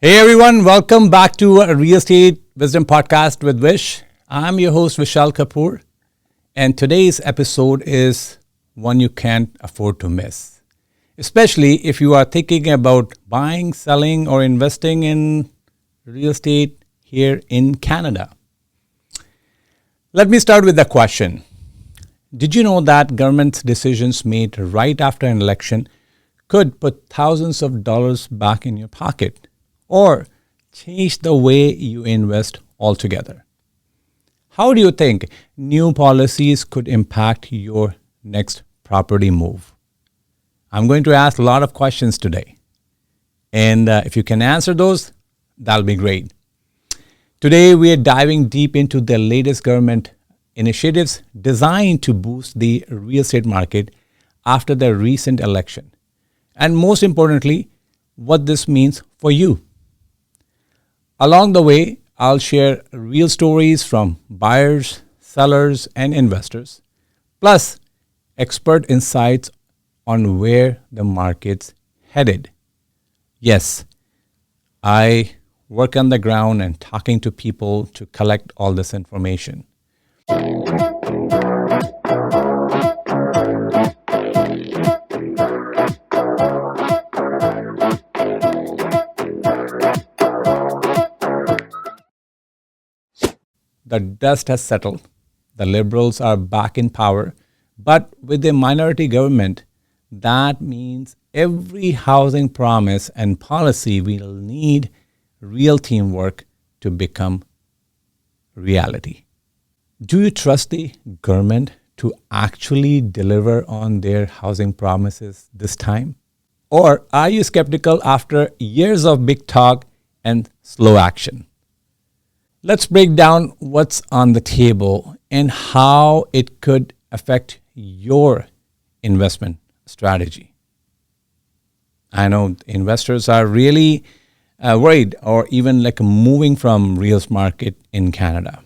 Hey everyone, welcome back to a Real Estate Wisdom Podcast with Vish. I'm your host Vishal Kapoor, and today's episode is one you can't afford to miss, especially if you are thinking about buying, selling, or investing in real estate here in Canada. Let me start with the question. Did you know that government decisions made right after an election could put thousands of dollars back in your pocket or change the way you invest altogether? How do you think new policies could impact your next property move? I'm going to ask a lot of questions today. And if you can answer those, that'll be great. Today, we are diving deep into the latest government initiatives designed to boost the real estate market after the recent election. And most importantly, what this means for you. Along the way, I'll share real stories from buyers, sellers, and investors, plus expert insights on where the market's headed. Yes, I work on the ground and talking to people to collect all this information. The dust has settled. The Liberals are back in power. But with a minority government, that means every housing promise and policy will need real teamwork to become reality. Do you trust the government to actually deliver on their housing promises this time? Or are you skeptical after years of big talk and slow action? Let's break down what's on the table and how it could affect your investment strategy. I know investors are really worried or even like moving from real estate market in Canada.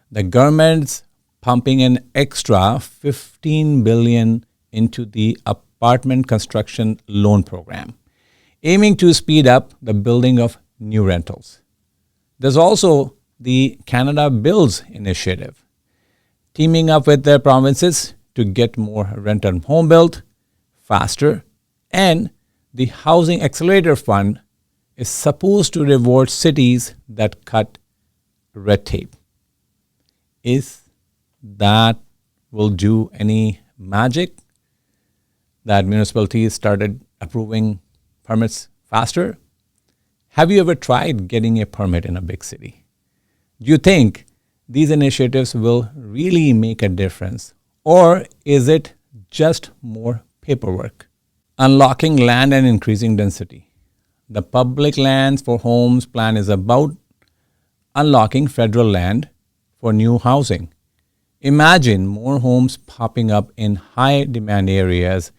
The government's pumping an extra $15 billion into the apartment construction loan program, aiming to speed up the building of new rentals. There's also the Canada Builds initiative, teaming up with their provinces to get more rental home built faster, and the Housing Accelerator Fund is supposed to reward cities that cut red tape. Is that will do any magic that municipalities started approving permits faster? Have you ever tried getting a permit in a big city? Do you think these initiatives will really make a difference? Or is it just more paperwork? Unlocking land and increasing density. The Public Lands for Homes plan is about unlocking federal land for new housing. Imagine more homes popping up in high demand areas.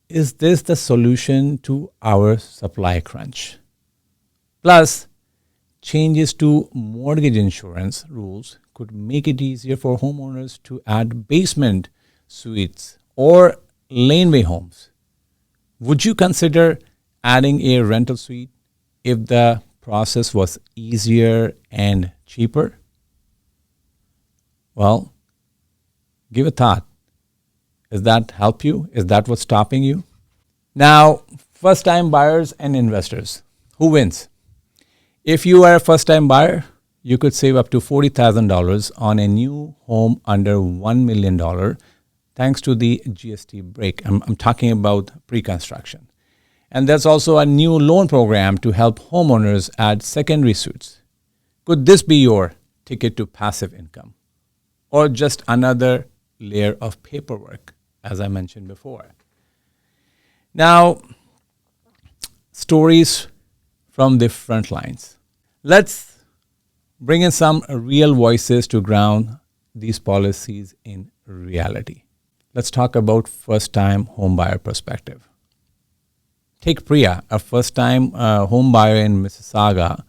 Is this the solution to our supply crunch? Plus, changes to mortgage insurance rules could make it easier for homeowners to add basement suites or laneway homes. Would you consider adding a rental suite if the process was easier and cheaper? Well, give a thought. Does that help you? Is that what's stopping you? Now, first-time buyers and investors. Who wins? If you are a first-time buyer, you could save up to $40,000 on a new home under $1 million thanks to the GST break. I'm talking about pre-construction. And there's also a new loan program to help homeowners add secondary suites. Could this be your ticket to passive income? Or just another layer of paperwork, as I mentioned before? Now, stories from the front lines. Let's bring in some real voices to ground these policies in reality. Let's talk about first-time home buyer perspective. Take Priya, a first-time home buyer in Mississauga.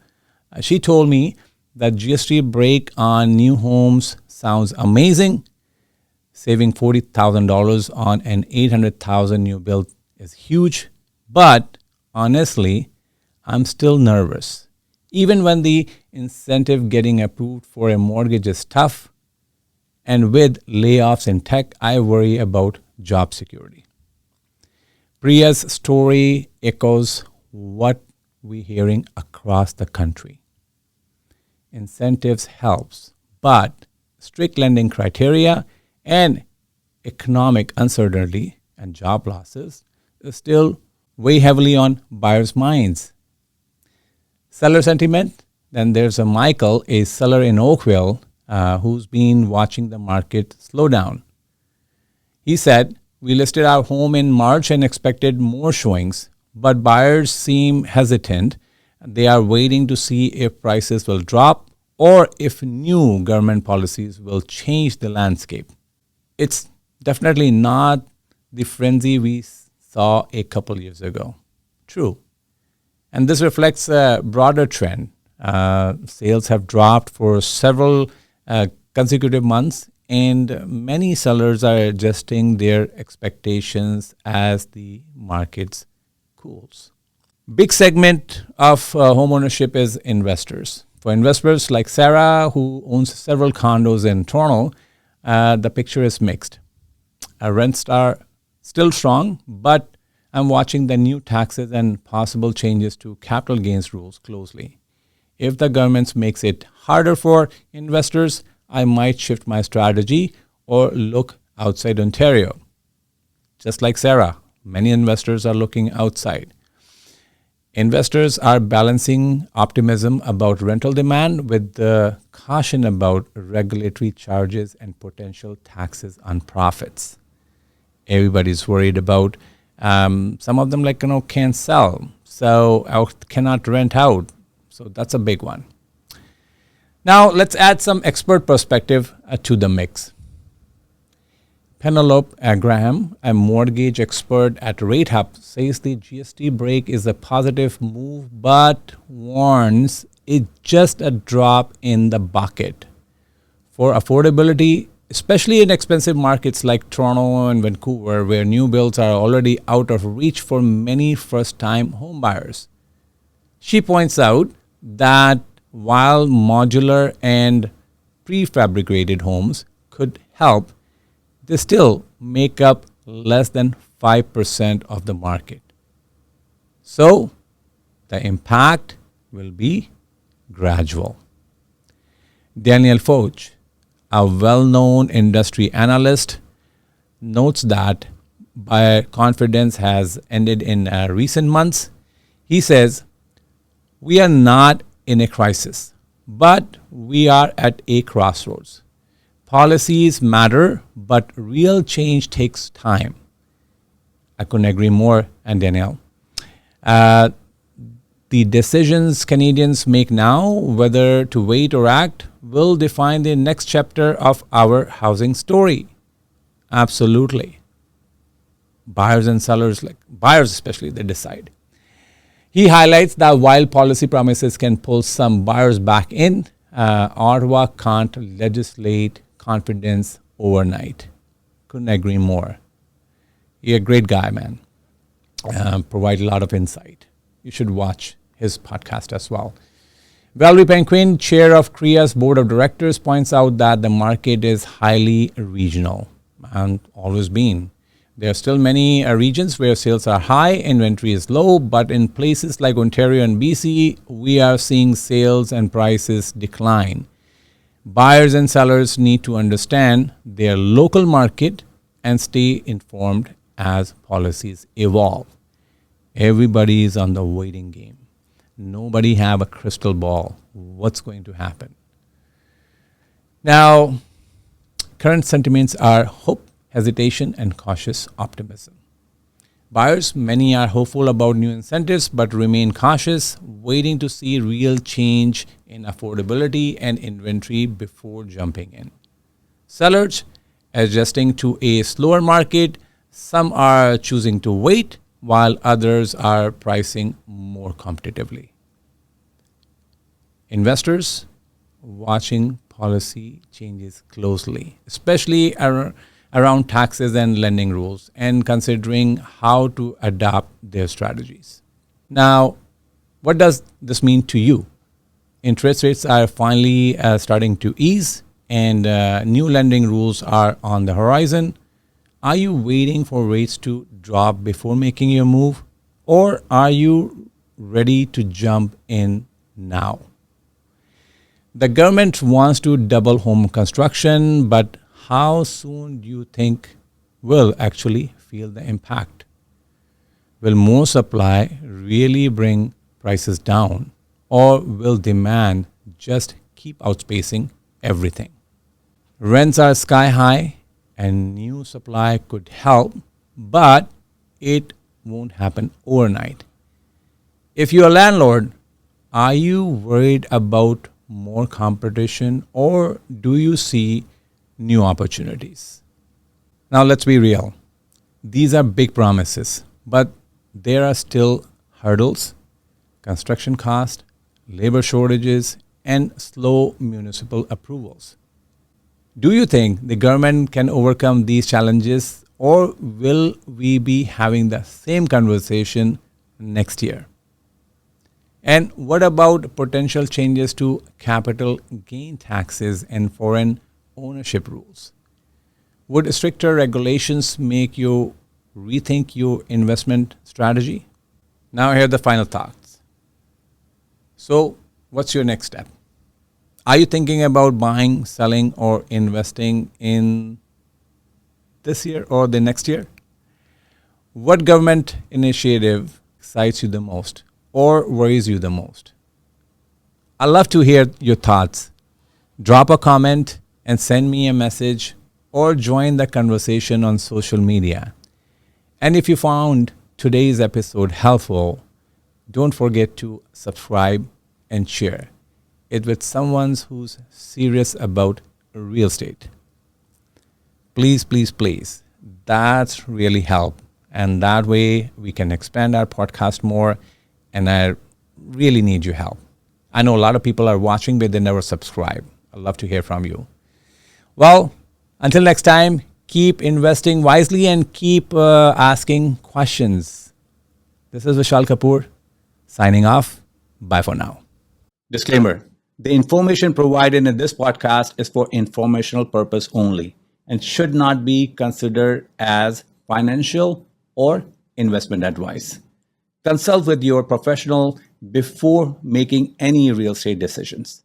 She told me that GST break on new homes sounds amazing. Saving $40,000 on an $800,000 new build is huge. But honestly, I'm still nervous. Even when the incentive getting approved for a mortgage is tough, and with layoffs in tech, I worry about job security. Priya's story echoes what we're hearing across the country. Incentives helps, but strict lending criteria and economic uncertainty and job losses is still weigh heavily on buyers' minds. Seller sentiment. Then there's a Michael, a seller in Oakville, who's been watching the market slow down. He said, "We listed our home in March and expected more showings, but buyers seem hesitant. They are waiting to see if prices will drop or if new government policies will change the landscape." It's definitely not the frenzy we saw a couple years ago. True. And this reflects a broader trend. Sales have dropped for several consecutive months, and many sellers are adjusting their expectations as the markets cools. Big segment of homeownership is investors. For investors like Sarah, who owns several condos in Toronto, the picture is mixed. Rents are still strong, but I'm watching the new taxes and possible changes to capital gains rules closely. If the government makes it harder for investors, I might shift my strategy or look outside Ontario. Just like Sarah, many investors are looking outside. Investors are balancing optimism about rental demand with the caution about regulatory charges and potential taxes on profits. Everybody's worried about some of them can't sell, so cannot rent out. So that's a big one. Now let's add some expert perspective to the mix. Penelope Graham, a mortgage expert at RateHub, says the GST break is a positive move, but warns it's just a drop in the bucket. For affordability, especially in expensive markets like Toronto and Vancouver, where new builds are already out of reach for many first-time homebuyers. She points out that while modular and prefabricated homes could help, they still make up less than 5% of the market. So the impact will be gradual. Daniel Foch, a well-known industry analyst, notes that buyer confidence has ended in recent months. He says, "We are not in a crisis, but we are at a crossroads. Policies matter, but real change takes time." I couldn't agree more, and Danielle. The decisions Canadians make now, whether to wait or act, will define the next chapter of our housing story. Absolutely. Buyers and sellers, like buyers especially, they decide. He highlights that while policy promises can pull some buyers back in, Ottawa can't legislate confidence overnight. Couldn't agree more. You're a great guy, man. Provide a lot of insight. You should watch his podcast as well. Valerie Penquin, chair of CREA's board of directors, points out that the market is highly regional and always been. There are still many regions where sales are high, inventory is low, but in places like Ontario and BC, we are seeing sales and prices decline. Buyers and sellers need to understand their local market and stay informed as policies evolve. Everybody is on the waiting game. Nobody have a crystal ball. What's going to happen? Now, current sentiments are hope, hesitation, and cautious optimism. Buyers, many are hopeful about new incentives but remain cautious, waiting to see real change in affordability and inventory before jumping in. Sellers, adjusting to a slower market, some are choosing to wait while others are pricing more competitively. Investors, watching policy changes closely, especially around taxes and lending rules, and considering how to adapt their strategies. Now, What does this mean to you? Interest rates are finally starting to ease, and new lending rules are on the horizon. Are you waiting for rates to drop before making your move, or are you ready to jump in now? The government wants to double home construction, but how soon do you think will actually feel the impact? Will more supply really bring prices down, or will demand just keep outspacing everything? Rents are sky high, and new supply could help, but it won't happen overnight. If you're a landlord, are you worried about more competition, or do you see new opportunities? Now, let's be real. These are big promises, but there are still hurdles: construction cost, labor shortages, and slow municipal approvals. Do you think the government can overcome these challenges, or will we be having the same conversation next year? And what about potential changes to capital gain taxes and foreign ownership rules? Would stricter regulations make you rethink your investment strategy? Now, here are the final thoughts. So, what's your next step? Are you thinking about buying, selling, or investing in this year or the next year? What government initiative excites you the most or worries you the most? I'd love to hear your thoughts. Drop a comment and send me a message, or join the conversation on social media. And if you found today's episode helpful, don't forget to subscribe and share it with someone who's serious about real estate. Please, please, please. That's really help. And that way we can expand our podcast more. And I really need your help. I know a lot of people are watching, but they never subscribe. I'd love to hear from you. Well, until next time, keep investing wisely and keep asking questions. This is Vishal Kapoor signing off. Bye for now. Disclaimer: the information provided in this podcast is for informational purpose only and should not be considered as financial or investment advice. Consult with your professional before making any real estate decisions.